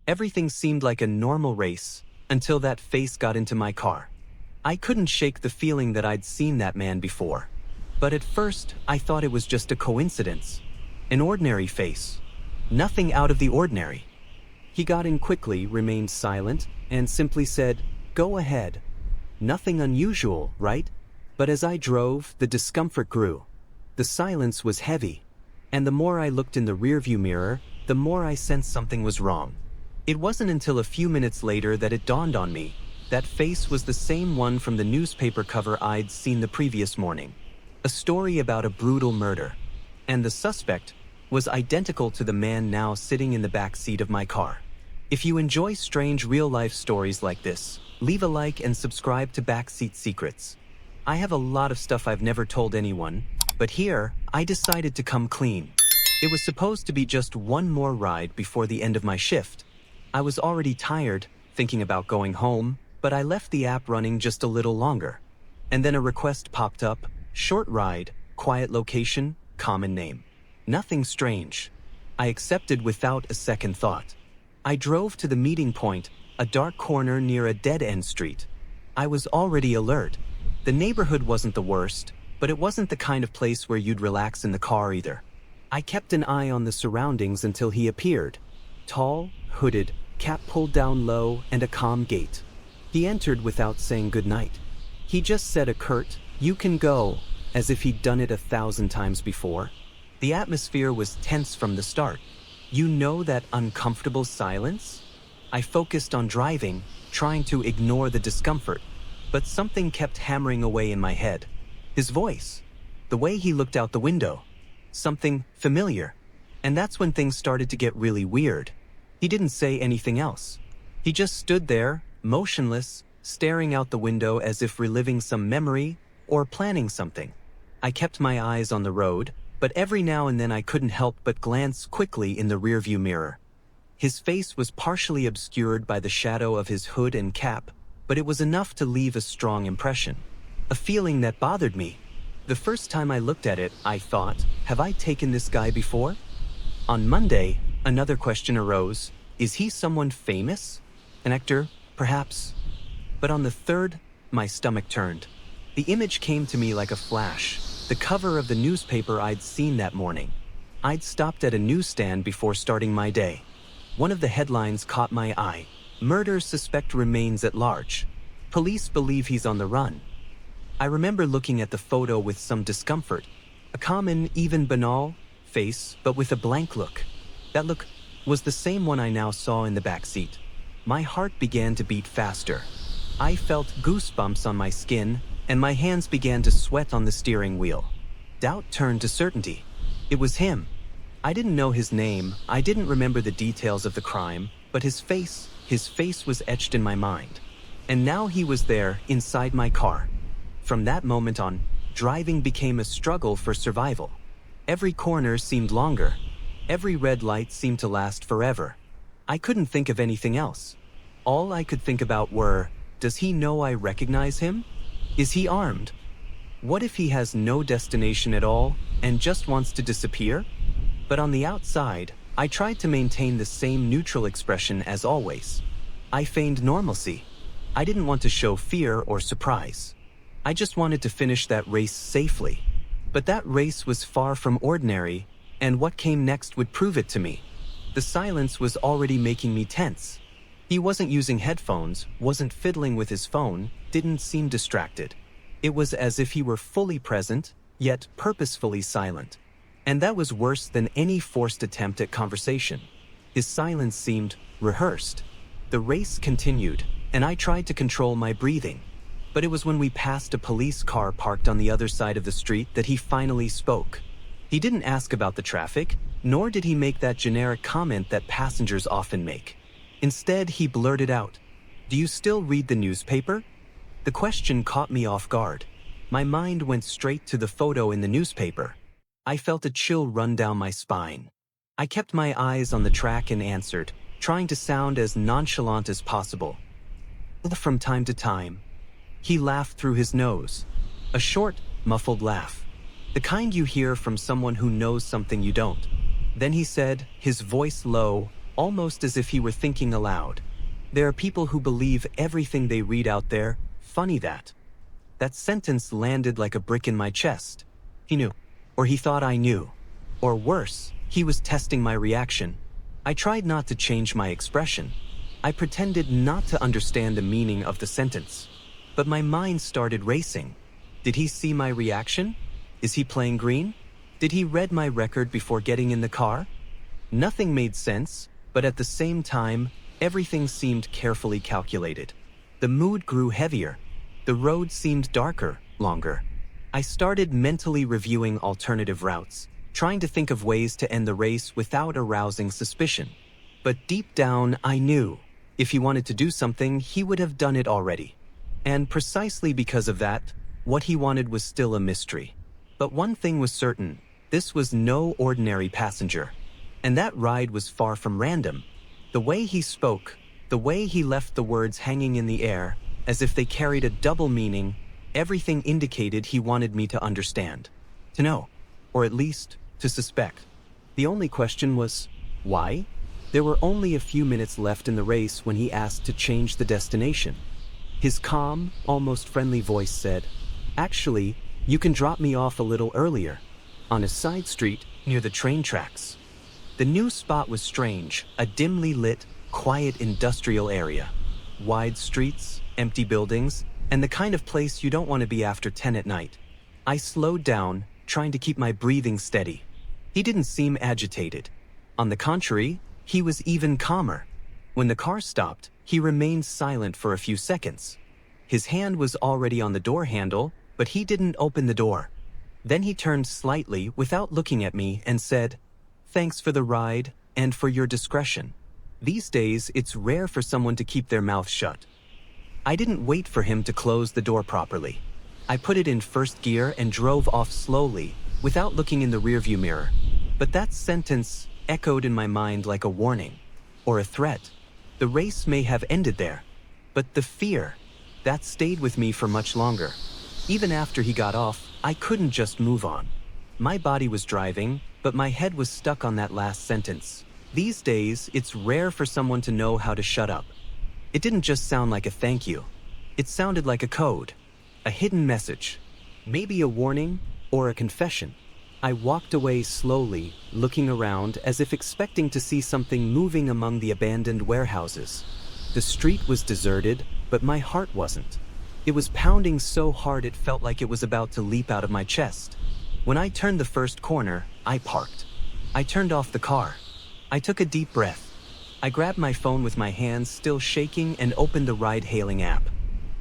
Everything seemed like a normal race until that face got into my car. I couldn't shake the feeling that I'd seen that man before. But at first, I thought it was just a coincidence. An ordinary face. Nothing out of the ordinary. He got in quickly, remained silent, and simply said, "Go ahead." Nothing unusual, right? But as I drove, the discomfort grew. The silence was heavy. And the more I looked in the rearview mirror, the more I sensed something was wrong. It wasn't until a few minutes later that it dawned on me. That face was the same one from the newspaper cover I'd seen the previous morning. A story about a brutal murder. And the suspect was identical to the man now sitting in the back seat of my car. If you enjoy strange real-life stories like this, leave a like and subscribe to Backseat Secrets. I have a lot of stuff I've never told anyone, but here, I decided to come clean. It was supposed to be just one more ride before the end of my shift. I was already tired, thinking about going home, but I left the app running just a little longer. And then a request popped up: short ride, quiet location, common name. Nothing strange. I accepted without a second thought. I drove to the meeting point, a dark corner near a dead-end street. I was already alert. The neighborhood wasn't the worst, but it wasn't the kind of place where you'd relax in the car either. I kept an eye on the surroundings until he appeared. Tall, hooded, cap pulled down low, and a calm gait. He entered without saying goodnight. He just said a curt, "You can go," as if he'd done it 1,000 times before. The atmosphere was tense from the start. You know that uncomfortable silence? I focused on driving, trying to ignore the discomfort, but something kept hammering away in my head. His voice. The way he looked out the window. Something familiar. And that's when things started to get really weird. He didn't say anything else. He just stood there, motionless, staring out the window as if reliving some memory or planning something. I kept my eyes on the road, but every now and then I couldn't help but glance quickly in the rearview mirror. His face was partially obscured by the shadow of his hood and cap, but it was enough to leave a strong impression. A feeling that bothered me. The first time I looked at it, I thought, have I taken this guy before? On Monday, another question arose. Is he someone famous? An actor, perhaps? But on the third, my stomach turned. The image came to me like a flash. The cover of the newspaper I'd seen that morning. I'd stopped at a newsstand before starting my day. One of the headlines caught my eye. "Murder suspect remains at large. Police believe he's on the run." I remember looking at the photo with some discomfort. A common, even banal, face, but with a blank look. That look was the same one I now saw in the back seat. My heart began to beat faster. I felt goosebumps on my skin, and my hands began to sweat on the steering wheel. Doubt turned to certainty. It was him. I didn't know his name, I didn't remember the details of the crime, but his face was etched in my mind. And now he was there, inside my car. From that moment on, driving became a struggle for survival. Every corner seemed longer. Every red light seemed to last forever. I couldn't think of anything else. All I could think about were, does he know I recognize him? Is he armed? What if he has no destination at all and just wants to disappear? But on the outside, I tried to maintain the same neutral expression as always. I feigned normalcy. I didn't want to show fear or surprise. I just wanted to finish that race safely. But that race was far from ordinary, and what came next would prove it to me. The silence was already making me tense. He wasn't using headphones, wasn't fiddling with his phone, didn't seem distracted. It was as if he were fully present, yet purposefully silent. And that was worse than any forced attempt at conversation. His silence seemed rehearsed. The race continued, and I tried to control my breathing. But it was when we passed a police car parked on the other side of the street that he finally spoke. He didn't ask about the traffic, nor did he make that generic comment that passengers often make. Instead, he blurted out, "Do you still read the newspaper?" The question caught me off guard. My mind went straight to the photo in the newspaper. I felt a chill run down my spine. I kept my eyes on the track and answered, trying to sound as nonchalant as possible. From time to time, he laughed through his nose. A short, muffled laugh. The kind you hear from someone who knows something you don't. Then he said, his voice low, almost as if he were thinking aloud. There are people who believe everything they read out there. Funny that. That sentence landed like a brick in my chest. He knew. Or he thought I knew. Or worse, he was testing my reaction. I tried not to change my expression. I pretended not to understand the meaning of the sentence. But my mind started racing. Did he see my reaction? Is he playing green? Did he read my record before getting in the car? Nothing made sense, but at the same time, everything seemed carefully calculated. The mood grew heavier. The road seemed darker, longer. I started mentally reviewing alternative routes, trying to think of ways to end the race without arousing suspicion. But deep down, I knew, if he wanted to do something, he would have done it already. And precisely because of that, what he wanted was still a mystery. But one thing was certain, this was no ordinary passenger. And that ride was far from random. The way he spoke, the way he left the words hanging in the air, as if they carried a double meaning, everything indicated he wanted me to understand, to know, or at least to suspect. The only question was, why? There were only a few minutes left in the race when he asked to change the destination. His calm, almost friendly voice said, "Actually, you can drop me off a little earlier, on a side street near the train tracks." The new spot was strange, a dimly lit, quiet industrial area. Wide streets, empty buildings, and the kind of place you don't want to be after 10 at night. I slowed down, trying to keep my breathing steady. He didn't seem agitated. On the contrary, he was even calmer. When the car stopped, he remained silent for a few seconds. His hand was already on the door handle, but he didn't open the door. Then he turned slightly without looking at me and said, "Thanks for the ride and for your discretion. These days, it's rare for someone to keep their mouth shut." I didn't wait for him to close the door properly. I put it in first gear and drove off slowly, without looking in the rearview mirror. But that sentence echoed in my mind like a warning, or a threat. The race may have ended there, but the fear, that stayed with me for much longer. Even after he got off, I couldn't just move on. My body was driving, but my head was stuck on that last sentence. These days, it's rare for someone to know how to shut up. It didn't just sound like a thank you. It sounded like a code, a hidden message, maybe a warning or a confession. I walked away slowly, looking around as if expecting to see something moving among the abandoned warehouses. The street was deserted, but my heart wasn't. It was pounding so hard it felt like it was about to leap out of my chest. When I turned the first corner, I parked. I turned off the car. I took a deep breath. I grabbed my phone with my hands still shaking and opened the ride-hailing app.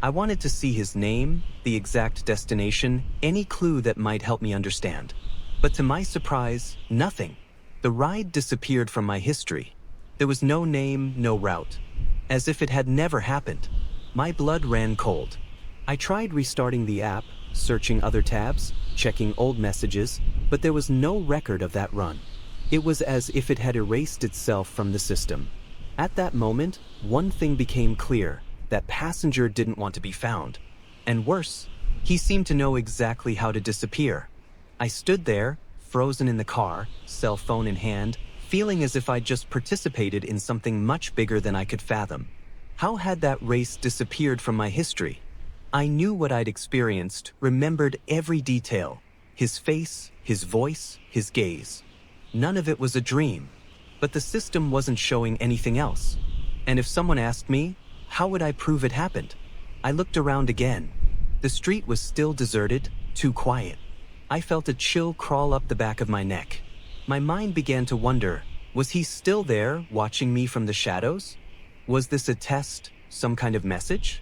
I wanted to see his name, the exact destination, any clue that might help me understand. But to my surprise, nothing. The ride disappeared from my history. There was no name, no route. As if it had never happened. My blood ran cold. I tried restarting the app, searching other tabs, checking old messages, but there was no record of that run. It was as if it had erased itself from the system. At that moment, one thing became clear, that passenger didn't want to be found. And worse, he seemed to know exactly how to disappear. I stood there, frozen in the car, cell phone in hand, feeling as if I'd just participated in something much bigger than I could fathom. How had that race disappeared from my history? I knew what I'd experienced, remembered every detail. His face, his voice, his gaze. None of it was a dream, but the system wasn't showing anything else. And if someone asked me, how would I prove it happened? I looked around again. The street was still deserted, too quiet. I felt a chill crawl up the back of my neck. My mind began to wonder, was he still there, watching me from the shadows? Was this a test, some kind of message?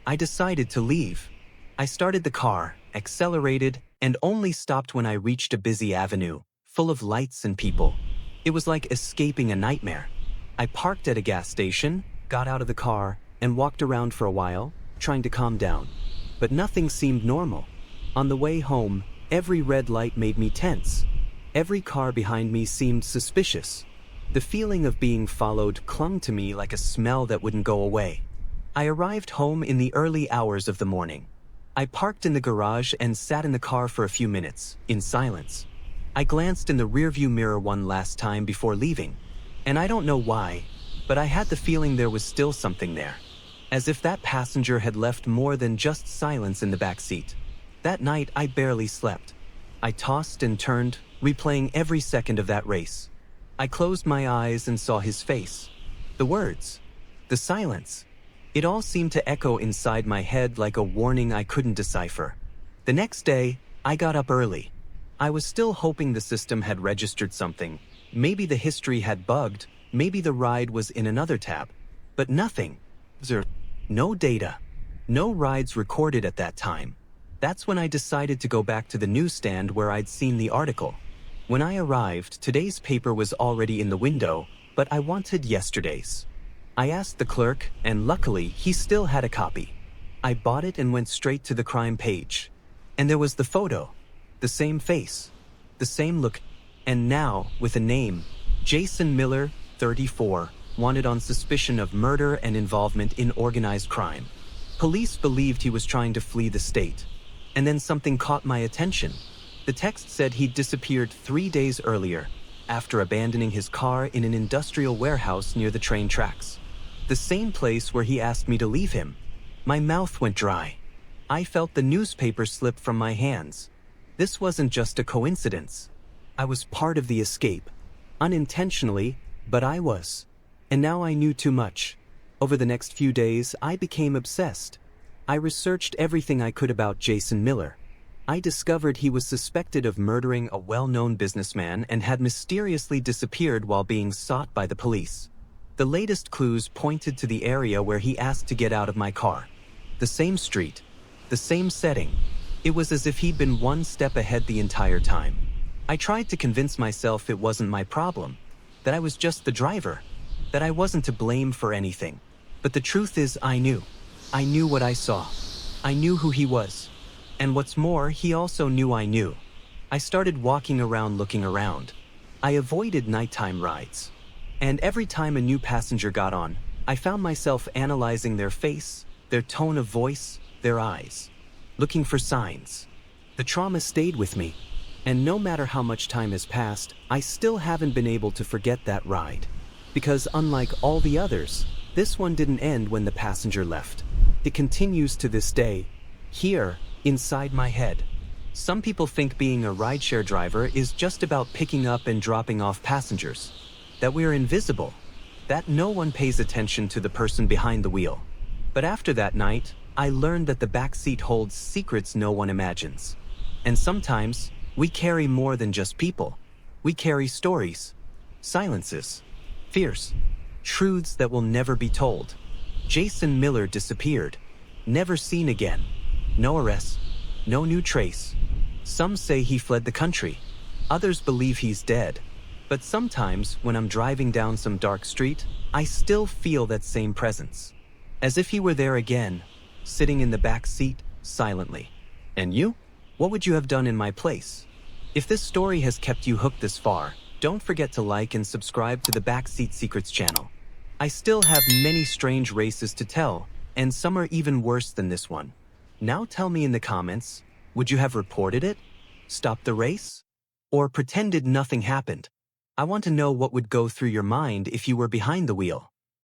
I decided to leave. I started the car, accelerated, and only stopped when I reached a busy avenue, full of lights and people. It was like escaping a nightmare. I parked at a gas station, got out of the car, and walked around for a while, trying to calm down. But nothing seemed normal. On the way home, every red light made me tense. Every car behind me seemed suspicious. The feeling of being followed clung to me like a smell that wouldn't go away. I arrived home in the early hours of the morning. I parked in the garage and sat in the car for a few minutes, in silence. I glanced in the rearview mirror one last time before leaving. And I don't know why, but I had the feeling there was still something there. As if that passenger had left more than just silence in the back seat. That night, I barely slept. I tossed and turned, replaying every second of that race. I closed my eyes and saw his face. The words. The silence. It all seemed to echo inside my head like a warning I couldn't decipher. The next day, I got up early. I was still hoping the system had registered something. Maybe the history had bugged, maybe the ride was in another tab. But nothing. No data. No rides recorded at that time. That's when I decided to go back to the newsstand where I'd seen the article. When I arrived, today's paper was already in the window, but I wanted yesterday's. I asked the clerk, and luckily, he still had a copy. I bought it and went straight to the crime page. And there was the photo. The same face. The same look. And now, with a name, Jason Miller, 34, wanted on suspicion of murder and involvement in organized crime. Police believed he was trying to flee the state. And then something caught my attention. The text said he'd disappeared 3 days earlier, after abandoning his car in an industrial warehouse near the train tracks. The same place where he asked me to leave him. My mouth went dry. I felt the newspaper slip from my hands. This wasn't just a coincidence. I was part of the escape. Unintentionally, but I was. And now I knew too much. Over the next few days, I became obsessed. I researched everything I could about Jason Miller. I discovered he was suspected of murdering a well-known businessman and had mysteriously disappeared while being sought by the police. The latest clues pointed to the area where he asked to get out of my car. The same street, the same setting. It was as if he'd been one step ahead the entire time. I tried to convince myself it wasn't my problem, that I was just the driver, that I wasn't to blame for anything. But the truth is, I knew. I knew what I saw. I knew who he was. And what's more, he also knew I knew. I started walking around looking around. I avoided nighttime rides. And every time a new passenger got on, I found myself analyzing their face, their tone of voice, their eyes, looking for signs. The trauma stayed with me, and no matter how much time has passed, I still haven't been able to forget that ride. Because unlike all the others, this one didn't end when the passenger left. It continues to this day, here, inside my head. Some people think being a rideshare driver is just about picking up and dropping off passengers, that we're invisible, that no one pays attention to the person behind the wheel. But after that night, I learned that the backseat holds secrets no one imagines. And sometimes, we carry more than just people. We carry stories, silences, fears, truths that will never be told. Jason Miller disappeared, never seen again. No arrests, no new trace. Some say he fled the country. Others believe he's dead. But sometimes, when I'm driving down some dark street, I still feel that same presence. As if he were there again, sitting in the back seat, silently. And you? What would you have done in my place? If this story has kept you hooked this far, don't forget to like and subscribe to the Backseat Secrets channel. I still have many strange races to tell, and some are even worse than this one. Now tell me in the comments, would you have reported it? Stopped the race? Or pretended nothing happened? I want to know what would go through your mind if you were behind the wheel.